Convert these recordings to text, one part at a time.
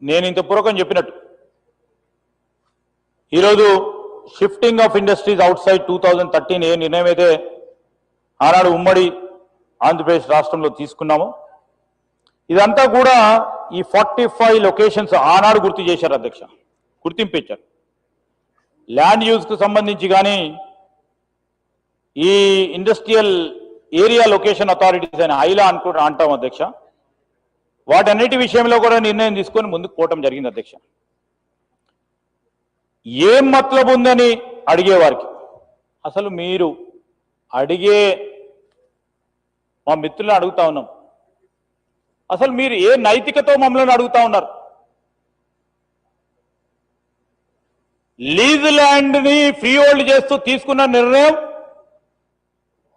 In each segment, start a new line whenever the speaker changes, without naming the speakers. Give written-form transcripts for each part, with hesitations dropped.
నేను ఇంత పూర్వకం చెప్పినట్టు ఈరోజు shifting of industries out side 2013 ఏ నిర్ణయం అయితే ఆనాడు ఉమ్మడి ఆంధ్రప్రదేశ్ రాష్ట్రంలో తీసుకున్నామో ఇదంతా కూడా ఈ 45 లొకేషన్స్ ఆనాడు గుర్తు చేశారు అధ్యక్ష, గుర్తింపు ఇచ్చారు. ల్యాండ్ యూజ్కు సంబంధించి కానీ ఈ ఇండస్ట్రియల్ ఏరియా లొకేషన్ అథారిటీస్ అని ఐలా అంటాం అధ్యక్ష, వాటన్నిటి విషయంలో కూడా నిర్ణయం తీసుకొని ముందుకు పోవటం జరిగింది అధ్యక్ష. ఏం మతలబు ఉందని అడిగేవారికి అసలు మీరు అడిగే మా మిత్రులను అడుగుతా ఉన్నాం, అసలు మీరు ఏ నైతికతో మమ్మల్ని అడుగుతా ఉన్నారు? లీజ్ ల్యాండ్ ని ఫ్రీ హోల్డ్ చేస్తూ తీసుకున్న నిర్ణయం,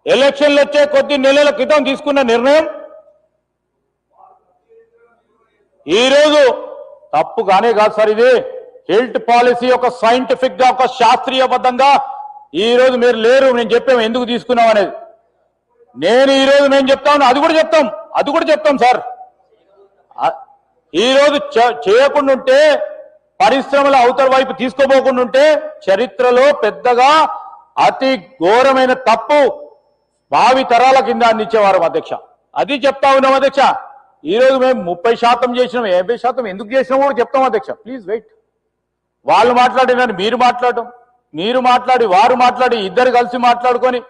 ఎలక్షన్లు వచ్చే కొద్ది నెలల క్రితం తీసుకున్న నిర్ణయం ఈరోజు తప్పు కానే కాదు సార్. ఇది హెల్త్ పాలసీ ఒక సైంటిఫిక్ గా ఒక శాస్త్రీయబద్ధంగా ఈరోజు మీరు లేరు, నేను చెప్పాము ఎందుకు తీసుకున్నాం అనేది. నేను ఈరోజు మేము చెప్తా ఉన్నా, అది కూడా చెప్తాం సార్. ఈరోజు చేయకుండా ఉంటే, పరిశ్రమల అవతల వైపు తీసుకోబోకుండా ఉంటే చరిత్రలో పెద్దగా అతి ఘోరమైన తప్పు భావి తరాల కింద అందించేవారు అధ్యక్ష. అది చెప్తా ఉన్నాం అధ్యక్ష. ఈరోజు మేము 30% చేసినాం, 50% ఎందుకు చేసినాం కూడా చెప్తాం అధ్యక్ష. Please wait. వాళ్ళు మాట్లాడినారు, మీరు మాట్లాడటం, మీరు మాట్లాడి వారు మాట్లాడి ఇద్దరు కలిసి మాట్లాడుకొని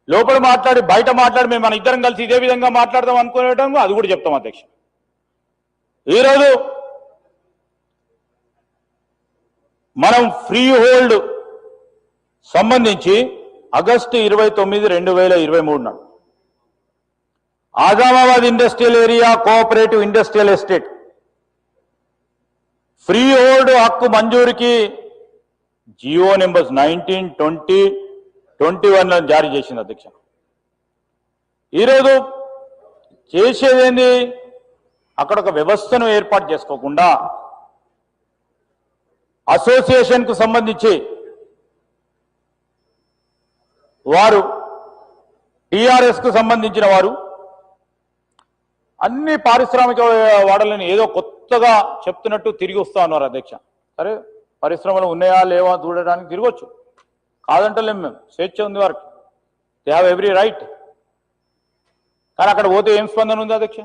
లోపల మాట్లాడి బయట మాట్లాడి మేము మన ఇద్దరం కలిసి ఇదే విధంగా మాట్లాడదాం అనుకునేటం అది కూడా చెప్తాం అధ్యక్ష. ఈరోజు మనం ఫ్రీ హోల్డ్ సంబంధించి ఆగస్టు 29, 2023 నాడు Azamabad industrial area cooperative industrial estate free hold హక్కు మంజూరుకి జియో నెంబర్స్ 19, 20, 21 జారీ చేసింది అధ్యక్ష. ఈరోజు చేసేదేంది, అక్కడ ఒక వ్యవస్థను ఏర్పాటు చేసుకోకుండా అసోసియేషన్ కు సంబంధించి వారు టిఆర్ఎస్ కు సంబంధించిన వారు అన్ని పారిశ్రామిక వాడలని ఏదో కొత్తగా చెప్తున్నట్టు తిరిగి వస్తా ఉన్నారు అధ్యక్ష. సరే, పరిశ్రమలు ఉన్నాయా లేవా చూడడానికి తిరగొచ్చు, కాదంటలేం మేము, స్వేచ్ఛ ఉంది వారికి, దే హ్యావ్ ఎవ్రీ రైట్. కానీ అక్కడ పోతే ఏం స్పందన ఉంది అధ్యక్ష?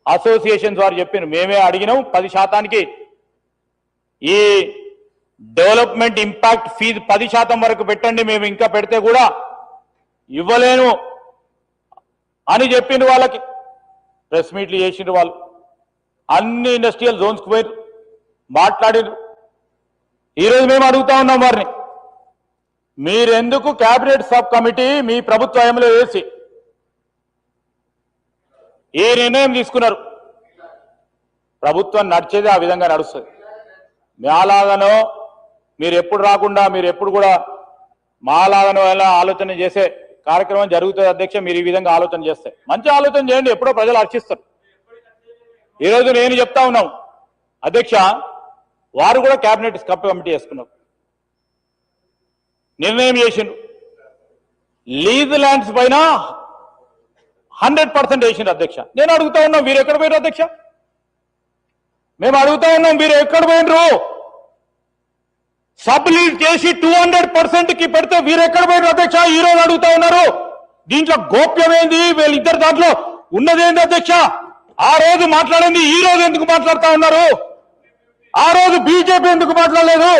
అసోసియేషన్స్ వారు చెప్పిన మేమే అడిగినాం 10% ఈ డెవలప్మెంట్ ఇంపాక్ట్ ఫీజు 10% వరకు పెట్టండి, మేము ఇంకా పెడితే కూడా ఇవ్వలేను అని చెప్పింది. వాళ్ళకి ప్రెస్ మీట్లు చేసిండ్రు, వాళ్ళు అన్ని ఇండస్ట్రియల్ జోన్స్కి పోయి మాట్లాడిండ్రు. ఈరోజు మేము అడుగుతా ఉన్నాం వారిని, మీరెందుకు క్యాబినెట్ సబ్ కమిటీ మీ ప్రభుత్వ హయాంలో వేసి ఏ నిర్ణయం తీసుకున్నారు? ప్రభుత్వం నడిచేది ఆ విధంగా నడుస్తుంది. మాలాగానో మీరు ఎప్పుడు రాకుండా మీరు ఎప్పుడు కూడా మాలాగానో ఎలా ఆలోచన చేసే కార్యక్రమం జరుగుతుంది అధ్యక్ష. మీరు ఈ విధంగా ఆలోచన చేస్తే మంచి ఆలోచన చేయండి, ఎప్పుడో ప్రజలు హర్షిస్తారు. ఈరోజు నేను చెప్తా ఉన్నాం అధ్యక్ష, వారు కూడా క్యాబినెట్ సబ్ కమిటీ వేసుకున్నారు, నిర్ణయం చేసిండ్రు. లీజ్ ల్యాండ్స్ పైన 100% వేసిండ్రు అధ్యక్ష. నేను అడుగుతా ఉన్నాం, మీరు ఎక్కడ పోయినారు అధ్యక్ష? మేము అడుగుతా ఉన్నాం, మీరు ఎక్కడ పోయినరు? సబ్ లీజ్ చేసి 200% కి పెడితే వీరు ఎక్కడ పోయినారు అధ్యక్ష? ఈ రోజు అడుగుతా ఉన్నారు. దీంట్లో గోప్యమైంది, వీళ్ళిద్దరు దాంట్లో ఉన్నదేంది అధ్యక్ష? ఆ రోజు మాట్లాడింది ఈ రోజు ఎందుకు మాట్లాడుతా ఉన్నారు? ఆ రోజు బీజేపీ ఎందుకు మాట్లాడలేదు?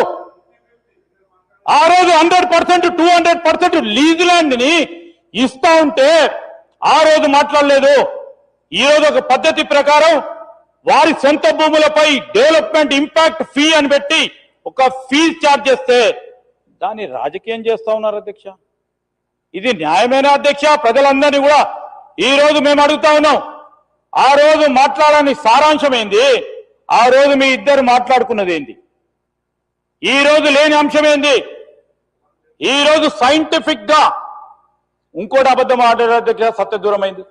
ఆ రోజు 100%, 200% లీజ్ ల్యాండ్ ని ఇస్తా ఉంటే ఆ రోజు మాట్లాడలేదు. ఈ రోజు ఒక పద్ధతి ప్రకారం వారి సొంత భూములపై డెవలప్మెంట్ ఇంపాక్ట్ ఫీ అని పెట్టి ఒక ఫీజు ఛార్జ్ చేస్తే దాన్ని రాజకీయం చేస్తా ఉన్నారు అధ్యక్ష. ఇది న్యాయమేనా అధ్యక్ష? ప్రజలందరినీ కూడా ఈ రోజు మేము అడుగుతా ఉన్నాం. ఆ రోజు మాట్లాడని సారాంశం ఏంది? ఆ రోజు మీ ఇద్దరు మాట్లాడుకున్నది ఏంది? ఈ రోజు లేని అంశం ఏంది? ఈ రోజు సైంటిఫిక్ గా ఇంకోటి అబద్ధం ఆడారు అధ్యక్ష, సత్యదూరమైంది.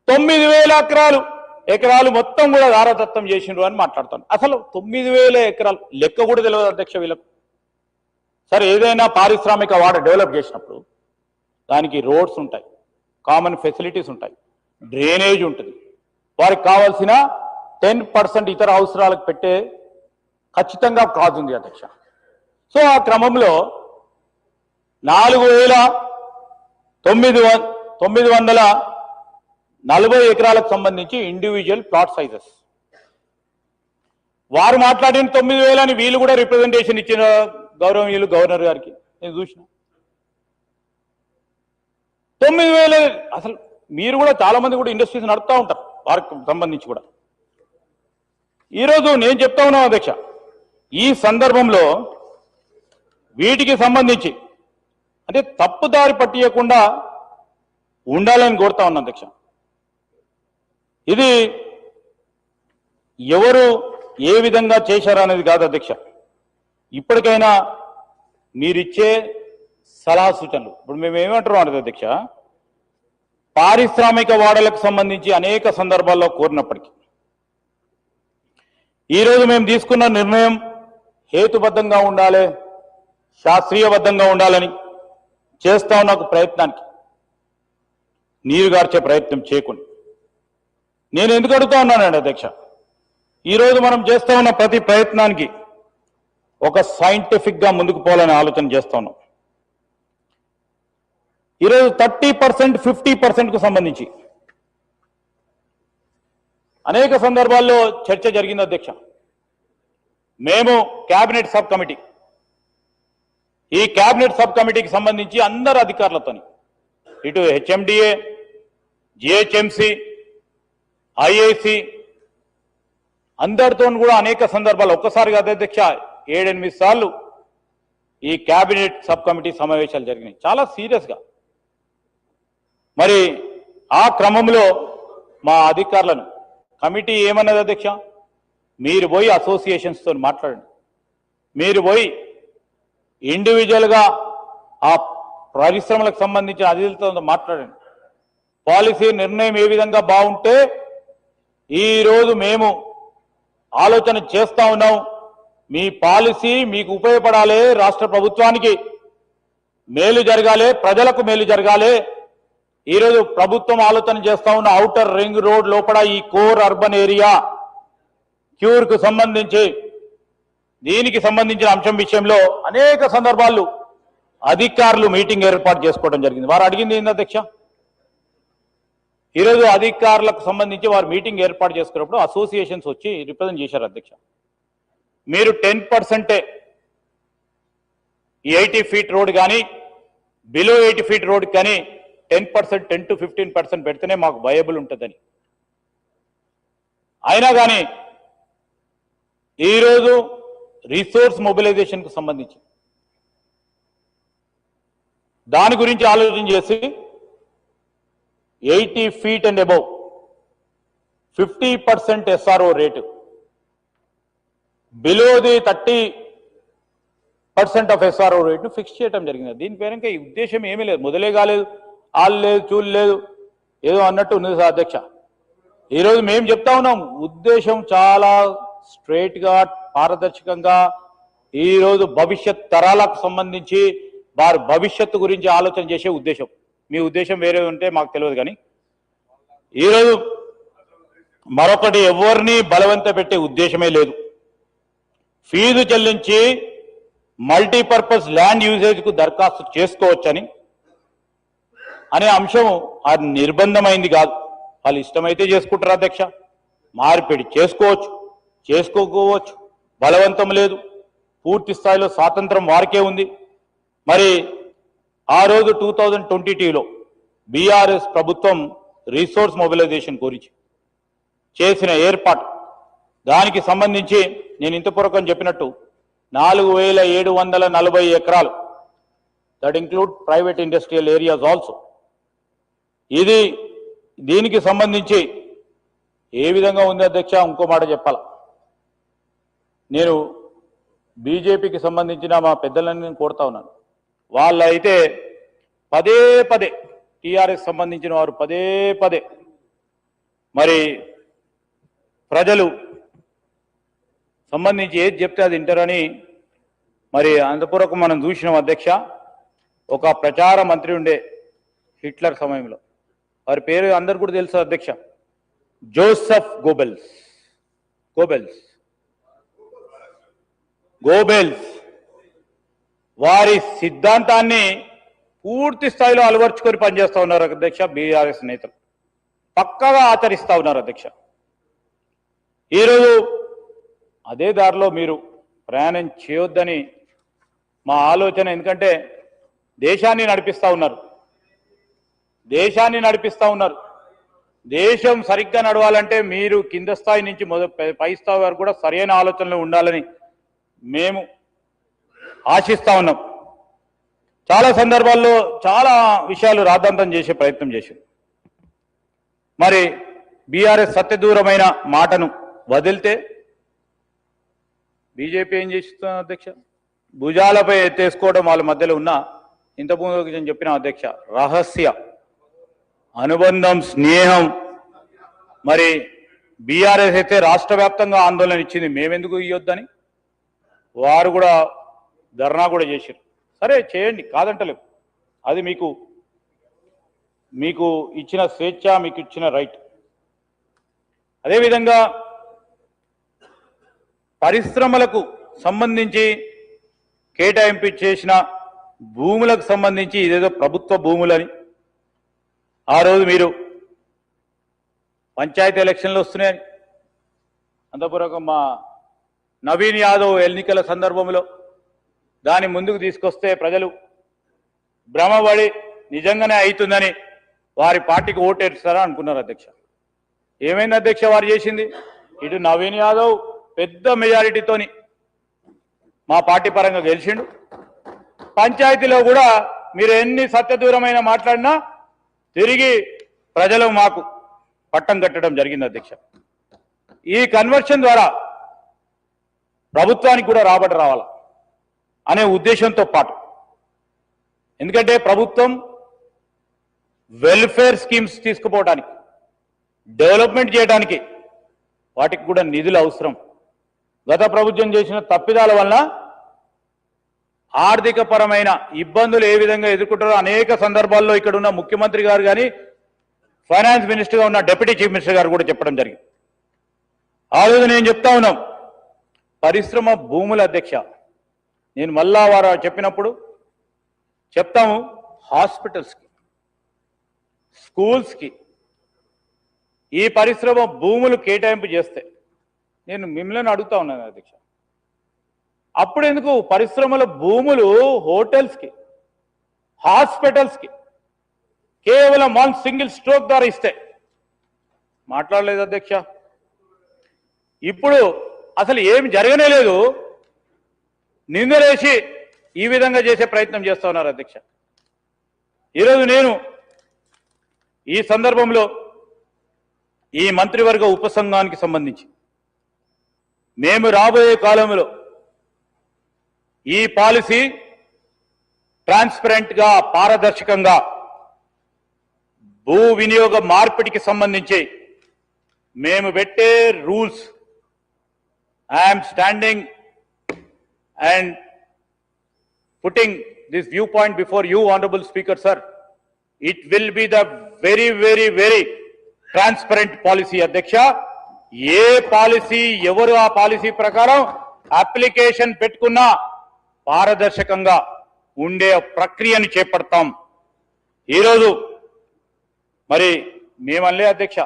9,000 ఎకరాలు మొత్తం కూడా దారదత్తం చేసిండ్రు అని మాట్లాడతాను. అసలు 9,000 ఎకరాలు లెక్క కూడా తెలియదు అధ్యక్ష వీళ్ళకు. సరే, ఏదైనా పారిశ్రామిక వాడ డెవలప్ చేసినప్పుడు దానికి రోడ్స్ ఉంటాయి, కామన్ ఫెసిలిటీస్ ఉంటాయి, డ్రైనేజ్ ఉంటుంది, వారికి కావాల్సిన 10% ఇతర అవసరాలకు పెట్టే ఖచ్చితంగా కాదుంది అధ్యక్ష. సో ఆ క్రమంలో 4,940 ఎకరాలకు సంబంధించి ఇండివిజువల్ ప్లాట్ సైజెస్ వారు మాట్లాడిన 9,000 అని వీళ్ళు కూడా రిప్రజెంటేషన్ ఇచ్చిన గౌరవనీయులు గవర్నర్ గారికి నేను చూసిన 9,000. అసలు మీరు కూడా చాలా మంది కూడా ఇండస్ట్రీస్ నడుపుతూ ఉంటారు వారికి సంబంధించి కూడా. ఈరోజు నేను చెప్తా ఉన్నాను అధ్యక్ష, ఈ సందర్భంలో వీటికి సంబంధించి అంటే తప్పుదారి పట్టియకుండా ఉండాలని కోరుతా ఉన్నాను అధ్యక్ష. ఇది ఎవరు ఏ విధంగా చేశారనేది కాదు అధ్యక్ష. ఇప్పటికైనా మీరిచ్చే సలహా సూచనలు ఇప్పుడు మేము ఏమంటున్నాం అధ్యక్ష, పారిశ్రామిక వాడలకు సంబంధించి అనేక సందర్భాల్లో కోరినప్పటికీ ఈరోజు మేము తీసుకున్న నిర్ణయం హేతుబద్ధంగా ఉండాలి, శాస్త్రీయబద్ధంగా ఉండాలని చేస్తా ఉన్న ప్రయత్నానికి నీరుగార్చే ప్రయత్నం చేయకుండా నేను ఎందుకు అడుగుతా ఉన్నానండి అధ్యక్ష, ఈరోజు మనం చేస్తా ఉన్న ప్రతి ప్రయత్నానికి ఒక సైంటిఫిక్గా ముందుకు పోవాలని ఆలోచన చేస్తా ఉన్నాం. ఈరోజు 30%, 50%కు సంబంధించి అనేక సందర్భాల్లో చర్చ జరిగింది అధ్యక్ష. మేము కేబినెట్ సబ్ కమిటీ, ఈ కేబినెట్ సబ్ కమిటీకి సంబంధించి అందరు అధికారులతో ఇటు హెచ్ఎండిఏ, జిహెచ్ఎంసి, ఐఐసి అందరితో కూడా అనేక సందర్భాలు ఒక్కసారి కాదు అధ్యక్ష 7-8 సార్లు ఈ కేబినెట్ సబ్ కమిటీ సమావేశాలు జరిగినాయి చాలా సీరియస్గా. మరి ఆ క్రమంలో మా అధికారులను కమిటీ ఏమన్నది అధ్యక్ష, మీరు పోయి అసోసియేషన్స్తో మాట్లాడండి, మీరు పోయి ఇండివిజువల్గా ఆ పరిశ్రమలకు సంబంధించిన అధికారులతో మాట్లాడండి, పాలసీ నిర్ణయం ఏ విధంగా బాగుంటే ఈరోజు మేము ఆలోచన చేస్తా ఉన్నాం, మీ పాలసీ మీకు ఉపయోగపడాలి, రాష్ట్ర ప్రభుత్వానికి మేలు జరగాలి, ప్రజలకు మేలు జరగాలి. ఈరోజు ప్రభుత్వం ఆలోచన చేస్తా ఉన్న ఔటర్ రింగ్ రోడ్ లోపల ఈ కోర్ అర్బన్ ఏరియా క్యూర్కు సంబంధించి దీనికి సంబంధించిన అంశం విషయంలో అనేక సందర్భాల్లో అధికారులు మీటింగ్ ఏర్పాటు చేసుకోవడం జరిగింది. వారు అడిగింది ఏంది అధ్యక్ష, ఈరోజు అధికారులకు సంబంధించి వారు మీటింగ్ ఏర్పాటు చేసుకున్నప్పుడు అసోసియేషన్స్ వచ్చి రిప్రజెంట్ చేశారు అధ్యక్ష, మీరు 10% ఈ 80 ఫీట్ రోడ్ కానీ బిలో 80 ఫీట్ రోడ్ కానీ 10%, 10 to 15% పెడితేనే మాకు వయబుల్ ఉంటుందని. అయినా కానీ ఈరోజు రిసోర్స్ మొబిలైజేషన్కు సంబంధించి దాని గురించి ఆలోచన చేసి 80 feet and above 50% SRO rate, below the 30% of SRO రేటును ఫిక్స్ చేయడం జరిగింది. దీని పేరు ఈ ఉద్దేశం ఏమీ లేదు, మొదలే కాలేదు, ఆళ్ళు లేదు, చూలు లేదు, ఏదో అన్నట్టు ఉన్నది సార్ అధ్యక్ష. ఈరోజు మేము చెప్తా ఉన్నాం ఉద్దేశం చాలా స్ట్రైట్గా పారదర్శకంగా ఈరోజు భవిష్యత్ తరాలకు సంబంధించి వారి భవిష్యత్తు గురించి ఆలోచన చేసే ఉద్దేశం. మీ ఉద్దేశం వేరే ఉంటే మాకు తెలియదు, కానీ ఈరోజు మరొకటి ఎవరిని బలవంత పెట్టే ఉద్దేశమే లేదు. ఫీజు చెల్లించి మల్టీపర్పస్ ల్యాండ్ యూజేజ్కు దరఖాస్తు చేసుకోవచ్చని అనే అంశం అది నిర్బంధమైంది కాదు, వాళ్ళు ఇష్టమైతే చేసుకుంటారు అధ్యక్ష, మార్పిడి చేసుకోవచ్చు, చేసుకోకపోవచ్చు, బలవంతం లేదు, పూర్తి స్థాయిలో స్వాతంత్రం వారికే ఉంది. మరి ఆ రోజు 2022లో బీఆర్ఎస్ ప్రభుత్వం రిసోర్స్ మొబిలైజేషన్ గురించి చేసిన ఏర్పాటు, దానికి సంబంధించి నేను ఇంతపూర్వకం చెప్పినట్టు 4,740 ఎకరాలు, that include private industrial areas also. ఇది దీనికి సంబంధించి ఏ విధంగా ఉంది అధ్యక్ష, ఇంకో మాట చెప్పాల, నేను బీజేపీకి సంబంధించిన మా పెద్దలని నేను కోరుతా ఉన్నాను, వాళ్ళైతే పదే పదే టీఆర్ఎస్ సంబంధించిన వారు పదే పదే మరి ప్రజలు సంబంధించి ఏది చెప్తే అది వింటారని మరి అంతపూర్వకం మనం చూసినాం అధ్యక్ష. ఒక ప్రచార మంత్రి ఉండే హిట్లర్ సమయంలో, వారి పేరు అందరు కూడా తెలుసు అధ్యక్ష, జోసెఫ్ గోబెల్స్. గోబెల్స్ వారి సిద్ధాంతాన్ని పూర్తి స్థాయిలో అలవర్చుకొని పనిచేస్తా ఉన్నారు అధ్యక్ష. బీఆర్ఎస్ నేతలు పక్కగా ఆచరిస్తా ఉన్నారు అధ్యక్ష. ఈరోజు అదే దారిలో మీరు ప్రయాణం చేయొద్దని మా ఆలోచన. ఎందుకంటే దేశాన్ని నడిపిస్తా ఉన్నారు, దేశం సరిగ్గా నడవాలంటే మీరు కింద స్థాయి నుంచి పై స్థాయి వరకు కూడా సరైన ఆలోచనలు ఉండాలని మేము ఆశిస్తా ఉన్నాం. చాలా సందర్భాల్లో చాలా విషయాలు రాద్ధాంతం చేసే ప్రయత్నం చేశారు. మరి బీఆర్ఎస్ సత్యదూరమైన మాటను వదిలితే బీజేపీ ఏం చేస్తుంది అధ్యక్ష? భుజాలపై ఎత్తేసుకోవడం వాళ్ళ మధ్యలో ఉన్న ఇంతకుముందు నేను చెప్పిన అధ్యక్ష రహస్య అనుబంధం, స్నేహం. మరి బీఆర్ఎస్ అయితే రాష్ట్ర వ్యాప్తంగా ఆందోళన ఇచ్చింది, మేమెందుకు ఇవ్వద్దని వారు కూడా ధర్నా కూడా చేశారు. సరే చేయండి, కాదంటలేవు, అది మీకు ఇచ్చిన స్వేచ్ఛ, మీకు ఇచ్చిన రైట్. అదేవిధంగా పరిశ్రమలకు సంబంధించి కేటాయింపు చేసిన భూములకు సంబంధించి ఇదేదో ప్రభుత్వ భూములని ఆ రోజు మీరు పంచాయతీ ఎలక్షన్లు వస్తున్నాయని అంతపూర్వకం మా నవీన్ యాదవ్ ఎన్నికల సందర్భంలో దాన్ని ముందుకు తీసుకొస్తే ప్రజలు భ్రమపడి నిజంగానే అవుతుందని వారి పార్టీకి ఓటేస్తారా అనుకున్నారు అధ్యక్ష. ఏమైంది అధ్యక్ష వారు చేసింది? ఇటు నవీన్ యాదవ్ పెద్ద మెజారిటీతోని మా పార్టీ పరంగా గెలిచిండు. పంచాయతీలో కూడా మీరు ఎన్ని సత్యదూరమైన మాట్లాడినా తిరిగి ప్రజలు మాకు పట్టం కట్టడం జరిగింది అధ్యక్ష. ఈ కన్వర్షన్ ద్వారా ప్రభుత్వానికి కూడా రాబడి రావాలా అనే ఉద్దేశంతో పాటు, ఎందుకంటే ప్రభుత్వం వెల్ఫేర్ స్కీమ్స్ తీసుకుపోవడానికి, డెవలప్మెంట్ చేయడానికి వాటికి కూడా నిధులు అవసరం. గత ప్రభుత్వం చేసిన తప్పిదాల వలన ఆర్థిక పరమైన ఇబ్బందులు ఏ విధంగా ఎదుర్కొంటారో అనేక సందర్భాల్లో ఇక్కడ ఉన్న ముఖ్యమంత్రి గారు కానీ, ఫైనాన్స్ మినిస్టర్గా ఉన్న డిప్యూటీ చీఫ్ మినిస్టర్ గారు కూడా చెప్పడం జరిగింది. ఆ రోజు నేను చెప్తా ఉన్నాం, పరిశ్రమ భూముల అధ్యక్ష, నేను మళ్ళా వారు చెప్పినప్పుడు చెప్తాము, హాస్పిటల్స్కి, స్కూల్స్కి ఈ పరిశ్రమ భూములు కేటాయింపు చేస్తే నేను మిమ్మల్ని అడుగుతా ఉన్నాను అధ్యక్ష, అప్పుడు ఎందుకు పరిశ్రమల భూములు హోటల్స్కి, హాస్పిటల్స్కి కేవలం 1 సింగిల్ స్ట్రోక్ ద్వారా ఇస్తే మాట్లాడలేదు అధ్యక్ష. ఇప్పుడు అసలు ఏమి జరగనే లేదు, నిందలేసి ఈ విధంగా చేసే ప్రయత్నం చేస్తా ఉన్నారు అధ్యక్ష. ఈరోజు నేను ఈ సందర్భంలో ఈ మంత్రివర్గ ఉపసంఘానికి సంబంధించి మేము రాబోయే కాలంలో ఈ పాలసీ ట్రాన్స్పరెంట్గా, పారదర్శకంగా భూ వినియోగ మార్పిడికి సంబంధించి మేము పెట్టే rules, I'm standing and putting this viewpoint before you, honorable speaker sir, it will be the very very very transparent policy adhyaksha. A policy ఎవరు ఆ పాలసీ ప్రకారం అప్లికేషన్ పెట్టుకున్నా పారదర్శకంగా ఉండే ప్రక్రియను చేపడతాం. ఈరోజు మరి మేమల్లే అధ్యక్ష,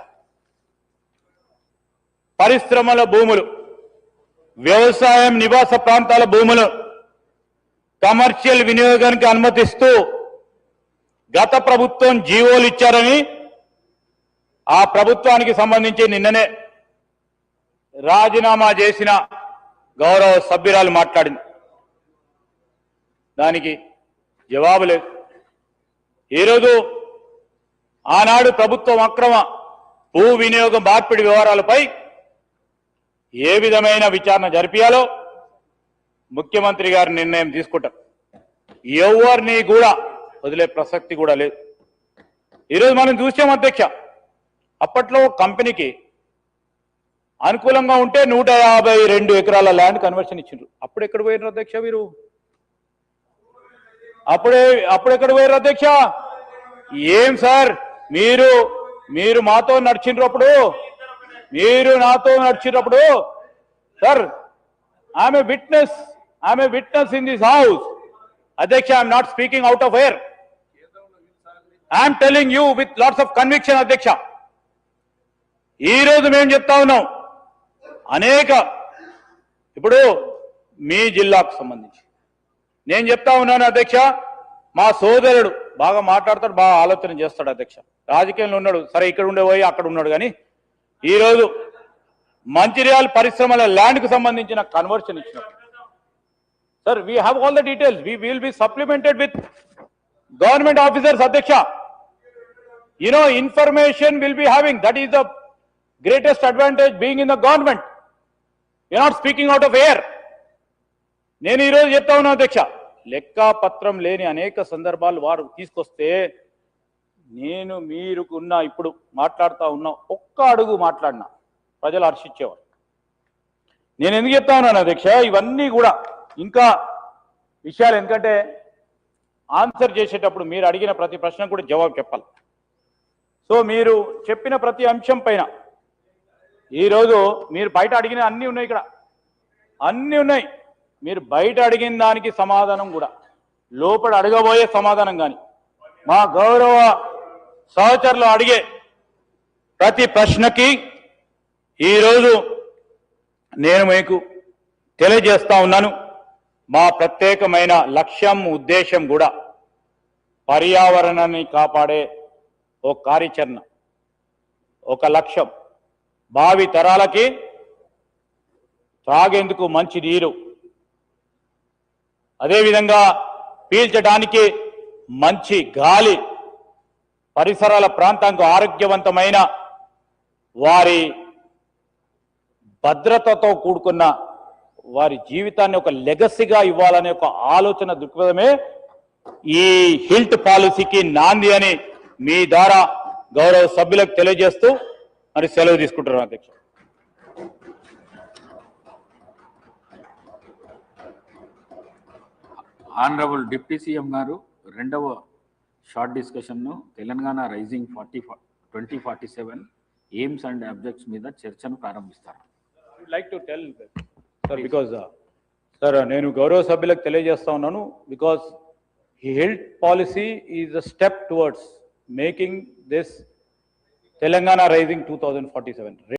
పరిశ్రమల భూములు, వ్యవసాయం, నివాస ప్రాంతాల భూములు కమర్షియల్ వినియోగానికి అనుమతిస్తూ గత ప్రభుత్వం జీవోలు ఇచ్చారని ఆ ప్రభుత్వానికి సంబంధించి నిన్ననే రాజీనామా చేసిన గౌరవ సభ్యురాలు మాట్లాడింది. దానికి జవాబు లేదు. ఈరోజు ఆనాడు ప్రభుత్వం అక్రమ భూ వినియోగ మార్పిడి వ్యవహారాలపై ఏ విధమైన విచారణ జరిపియాలో ముఖ్యమంత్రి గారు నిర్ణయం తీసుకుంటారు. ఎవరిని కూడా వదిలే ప్రసక్తి కూడా లేదు. ఈరోజు మనం చూసాం అధ్యక్ష, అప్పట్లో కంపెనీకి అనుకూలంగా ఉంటే 152 ఎకరాల ల్యాండ్ కన్వర్షన్ ఇచ్చిండ్రు. అప్పుడు ఎక్కడ పోయినారు అధ్యక్ష వీరు? అప్పుడెక్కడ పోయారు అధ్యక్ష? ఏం సార్ మీరు మాతో నడిచినప్పుడు, మీరు నాతో నడిచినప్పుడు Sir, I'm a witness. I'm a witness in this house. Adhyaksha, I'm not speaking out of air. I'm telling you with lots of conviction, Adhyaksha. ఈ రోజు మేము చెప్తా ఉన్నాం అనేక ఇప్పుడు మీ జిల్లాకు సంబంధించి నేను చెప్తా ఉన్నాను అధ్యక్ష. మా సోదరుడు బాగా మాట్లాడతాడు, బాగా ఆలోచన చేస్తాడు అధ్యక్ష. రాజకీయంలో ఉన్నాడు, సరే ఇక్కడ ఉండే పోయి అక్కడ ఉన్నాడు. కానీ ఈరోజు మంచిర్యాల పరిశ్రమల ల్యాండ్ కు సంబంధించిన కన్వర్షన్ ఇచ్చినప్పుడు sir we have all the details. We will be supplemented with government officers అధ్యక్ష. Information will be having. That is the greatest advantage being in the government. You're not speaking out of air. నేను ఈరోజు చెప్తా ఉన్నా అధ్యక్ష, లెక్కాపత్రం లేని అనేక సందర్భాలు వారు తీసుకొస్తే నేను మీరుకున్న ఇప్పుడు మాట్లాడుతూ ఉన్నా ఒక్క అడుగు మాట్లాడినా ప్రజలు హర్షించేవారు. నేను ఎందుకు చెప్తా ఉన్నాను అధ్యక్ష, ఇవన్నీ కూడా ఇంకా విషయాలు, ఎందుకంటే ఆన్సర్ చేసేటప్పుడు మీరు అడిగిన ప్రతి ప్రశ్నకు కూడా జవాబు చెప్పాలి. సో మీరు చెప్పిన ప్రతి అంశం పైన ఈరోజు మీరు బయట అడిగిన అన్నీ ఉన్నాయి, ఇక్కడ అన్నీ ఉన్నాయి. మీరు బయట అడిగిన దానికి సమాధానం కూడా, లోపల అడగబోయే సమాధానం కానీ, మా గౌరవ సహచరులు అడిగే ప్రతి ప్రశ్నకి ఈరోజు నేను మీకు తెలియజేస్తా ఉన్నాను. మా ప్రత్యేకమైన లక్ష్యం, ఉద్దేశం కూడా పర్యావరణాన్ని కాపాడే ఒక కార్యాచరణ, ఒక లక్ష్యం. భావి తరాలకి త్రాగేందుకు మంచి నీరు, అదేవిధంగా పీల్చడానికి మంచి గాలి, పరిసరాల ప్రాంతానికి ఆరోగ్యవంతమైన వారి భద్రతతో కూడుకున్న వారి జీవితాన్ని ఒక లెగసీగా ఇవ్వాలనే ఒక ఆలోచన దృక్పథమే ఈ హిల్ట్ పాలసీకి నాంది అని మీ ద్వారా గౌరవ సభ్యులకు తెలియజేస్తూ మరి సెలవు తీసుకుంటున్నాను అధ్యక్ష.
ఆనరబుల్ డిప్యూటీ సీఎం గారు రెండవ షార్ట్ డిస్కషన్ను Telangana rising 2047 aims and objects మీద చర్చను ప్రారంభిస్తారు.
Like to tell sir, because sir నేను గౌరవ సభ్యులకు తెలియజేస్తా ఉన్నాను, because health policy is a step towards making this Telangana rising 2047.